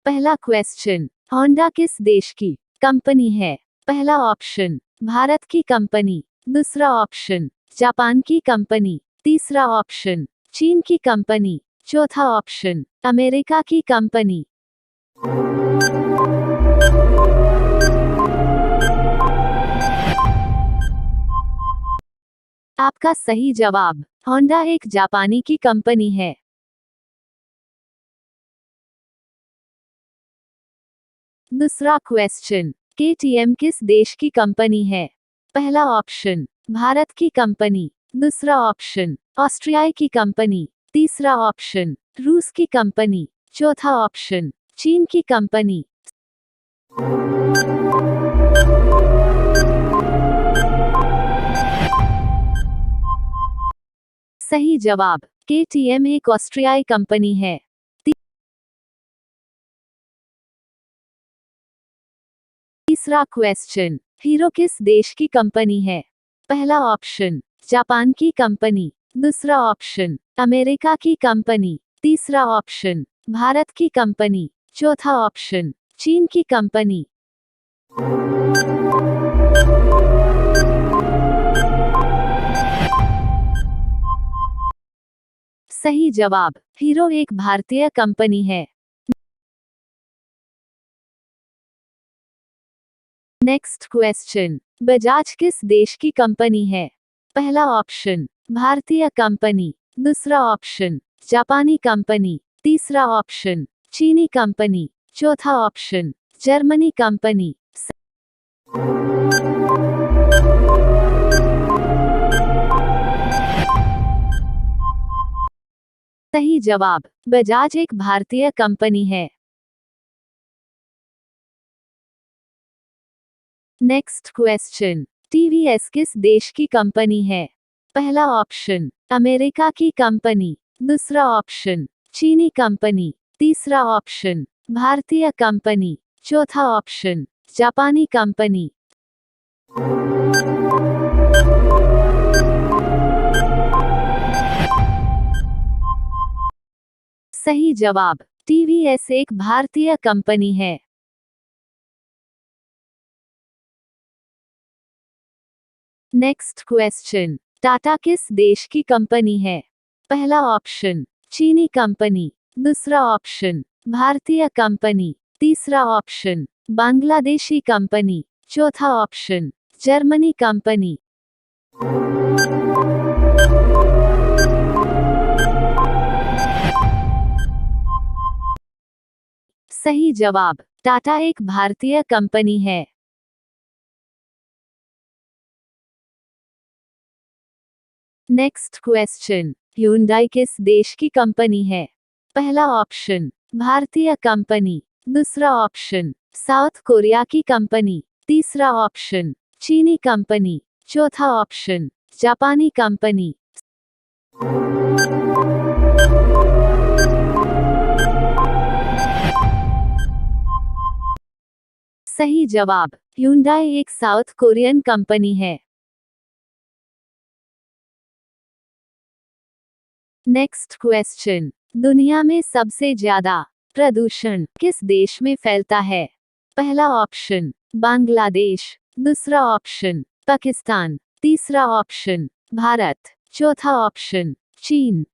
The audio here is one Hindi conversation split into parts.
पहला क्वेश्चन, होंडा किस देश की कंपनी है? पहला ऑप्शन भारत की कंपनी, दूसरा ऑप्शन जापान की कंपनी, तीसरा ऑप्शन चीन की कंपनी, चौथा ऑप्शन अमेरिका की कंपनी। आपका सही जवाब होंडा एक जापानी की कंपनी है। दूसरा क्वेश्चन, केटीएम किस देश की कंपनी है? पहला ऑप्शन भारत की कंपनी, दूसरा ऑप्शन ऑस्ट्रिया की कंपनी, तीसरा ऑप्शन रूस की कंपनी, चौथा ऑप्शन चीन की कंपनी। सही जवाब केटीएम एक ऑस्ट्रियाई कंपनी है। तीसरा क्वेश्चन, हीरो किस देश की कंपनी है? पहला ऑप्शन जापान की कंपनी, दूसरा ऑप्शन अमेरिका की कंपनी, तीसरा ऑप्शन भारत की कंपनी, चौथा ऑप्शन चीन की कंपनी। सही जवाब हीरो एक भारतीय कंपनी है। नेक्स्ट क्वेश्चन, बजाज किस देश की कंपनी है? पहला ऑप्शन भारतीय कंपनी, दूसरा ऑप्शन जापानी कंपनी, तीसरा ऑप्शन चीनी कंपनी, चौथा ऑप्शन जर्मनी कंपनी। सही जवाब बजाज एक भारतीय कंपनी है। नेक्स्ट क्वेश्चन, टीवीएस किस देश की कंपनी है? पहला ऑप्शन अमेरिका की कंपनी, दूसरा ऑप्शन चीनी कंपनी, तीसरा ऑप्शन भारतीय कंपनी, चौथा ऑप्शन जापानी कंपनी। सही जवाब टीवीएस एक भारतीय कंपनी है। नेक्स्ट क्वेश्चन, टाटा किस देश की कंपनी है? पहला ऑप्शन चीनी कंपनी, दूसरा ऑप्शन भारतीय कंपनी, तीसरा ऑप्शन बांग्लादेशी कंपनी, चौथा ऑप्शन जर्मनी कंपनी। सही जवाब टाटा एक भारतीय कंपनी है। नेक्स्ट क्वेश्चन, ह्यूंडई किस देश की कंपनी है? पहला ऑप्शन भारतीय कंपनी, दूसरा ऑप्शन साउथ कोरिया की कंपनी, तीसरा ऑप्शन चीनी कंपनी, चौथा ऑप्शन जापानी कंपनी। सही जवाब ह्यूंडई एक साउथ कोरियन कंपनी है। नेक्स्ट क्वेश्चन, दुनिया में सबसे ज्यादा प्रदूषण किस देश में फैलता है? पहला ऑप्शन बांग्लादेश, दूसरा ऑप्शन पाकिस्तान, तीसरा ऑप्शन भारत, चौथा ऑप्शन चीन।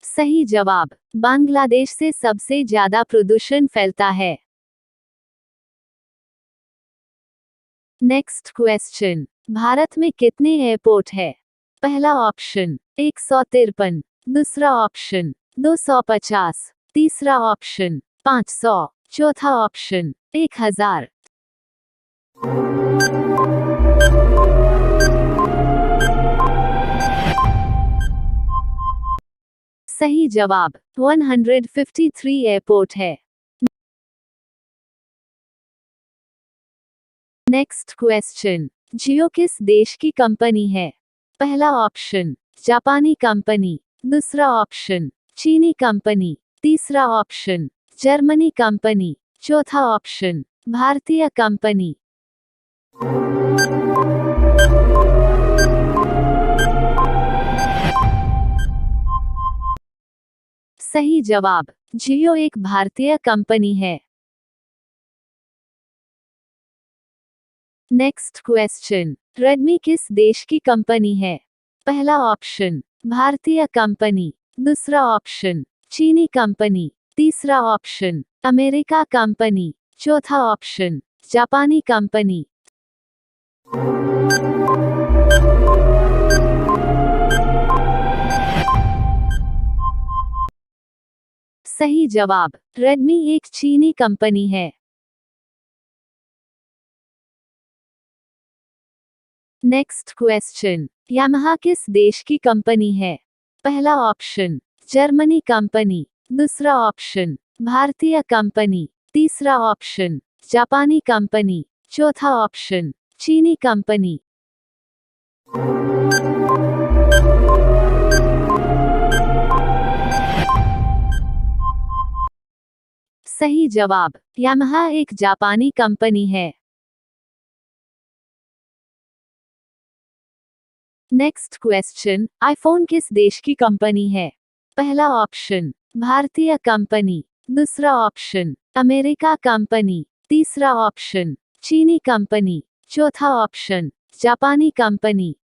सही जवाब बांग्लादेश से सबसे ज्यादा प्रदूषण फैलता है। नेक्स्ट क्वेश्चन, भारत में कितने एयरपोर्ट है? पहला ऑप्शन 153, दूसरा ऑप्शन 250, तीसरा ऑप्शन 500, चौथा ऑप्शन 1000। सही जवाब 153 एयरपोर्ट है। नेक्स्ट क्वेश्चन, जियो किस देश की कंपनी है? पहला ऑप्शन जापानी कंपनी, दूसरा ऑप्शन चीनी कंपनी, तीसरा ऑप्शन जर्मनी कंपनी, चौथा ऑप्शन भारतीय कंपनी। सही जवाब, जियो एक भारतीय कंपनी है। नेक्स्ट क्वेश्चन, रेडमी किस देश की कंपनी है? पहला ऑप्शन भारतीय कंपनी, दूसरा ऑप्शन चीनी कंपनी, तीसरा ऑप्शन अमेरिका कंपनी, चौथा ऑप्शन जापानी कंपनी। सही जवाब, रेडमी एक चीनी कंपनी है। नेक्स्ट क्वेश्चन, यामाहा किस देश की कंपनी है? पहला ऑप्शन जर्मनी कंपनी, दूसरा ऑप्शन भारतीय कंपनी, तीसरा ऑप्शन जापानी कंपनी, चौथा ऑप्शन चीनी कंपनी। सही जवाब, यामाहा एक जापानी कंपनी है। नेक्स्ट क्वेश्चन, आईफोन किस देश की कंपनी है? पहला ऑप्शन भारतीय कंपनी, दूसरा ऑप्शन अमेरिका कंपनी, तीसरा ऑप्शन चीनी कंपनी, चौथा ऑप्शन जापानी कंपनी।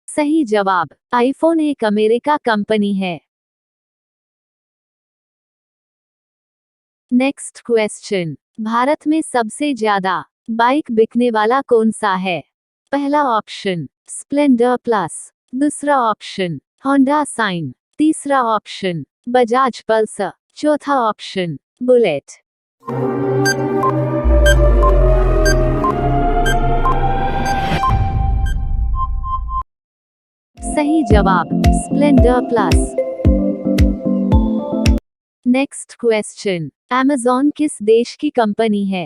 सही जवाब, आईफोन एक अमेरिका कंपनी है। नेक्स्ट क्वेश्चन, भारत में सबसे ज्यादा बाइक बिकने वाला कौन सा है? पहला ऑप्शन स्प्लेंडर प्लस, दूसरा ऑप्शन होंडा साइन, तीसरा ऑप्शन बजाज पल्सर, चौथा ऑप्शन बुलेट। सही जवाब, Splendor plus. Next question, Amazon किस देश की कंपनी है?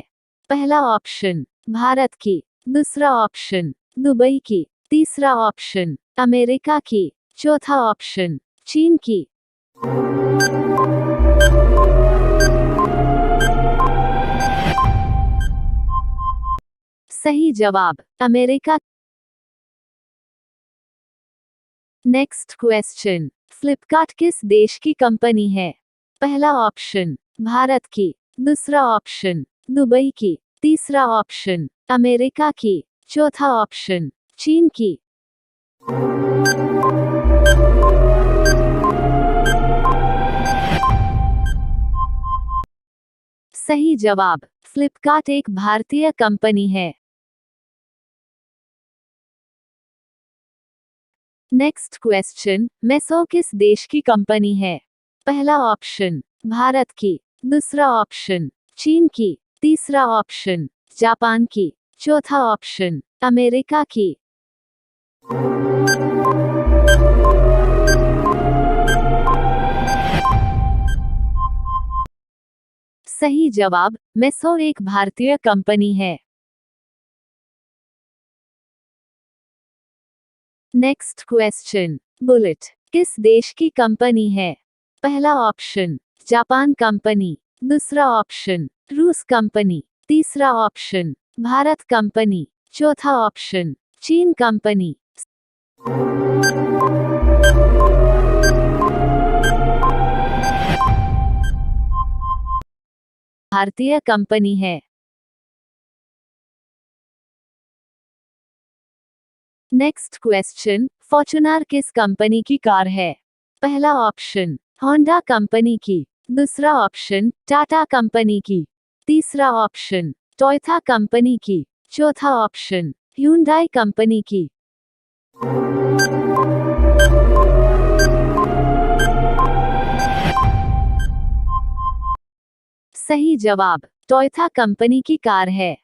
पहला ऑप्शन भारत की, दूसरा ऑप्शन दुबई की, तीसरा ऑप्शन अमेरिका की, चौथा ऑप्शन चीन की। सही जवाब, अमेरिका। नेक्स्ट क्वेश्चन, फ्लिपकार्ट किस देश की कंपनी है? पहला ऑप्शन भारत की, दूसरा ऑप्शन दुबई की, तीसरा ऑप्शन अमेरिका की, चौथा ऑप्शन चीन की। सही जवाब, फ्लिपकार्ट एक भारतीय कंपनी है। नेक्स्ट क्वेश्चन, मेसो किस देश की कंपनी है? पहला ऑप्शन भारत की, दूसरा ऑप्शन चीन की, तीसरा ऑप्शन जापान की, चौथा ऑप्शन अमेरिका की। सही जवाब, मेसो एक भारतीय कंपनी है। नेक्स्ट क्वेश्चन, बुलेट किस देश की कंपनी है? पहला ऑप्शन जापान कंपनी, दूसरा ऑप्शन रूस कंपनी, तीसरा ऑप्शन भारत कंपनी, चौथा ऑप्शन चीन कंपनी। भारतीय कंपनी है। नेक्स्ट क्वेश्चन, फॉर्च्यूनर किस कंपनी की कार है? पहला ऑप्शन होंडा कंपनी की, दूसरा ऑप्शन टाटा कंपनी की, तीसरा ऑप्शन टोयोटा कंपनी की, चौथा ऑप्शन ह्यूंडई कंपनी की। सही जवाब, टोयोटा कंपनी की कार है।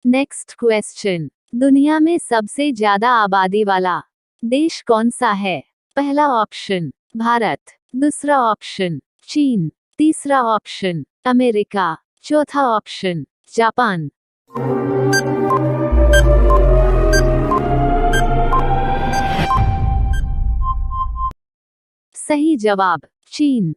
नेक्स्ट क्वेश्चन, दुनिया में सबसे ज्यादा आबादी वाला देश कौन सा है? पहला ऑप्शन भारत, दूसरा ऑप्शन चीन, तीसरा ऑप्शन अमेरिका, चौथा ऑप्शन जापान। सही जवाब, चीन।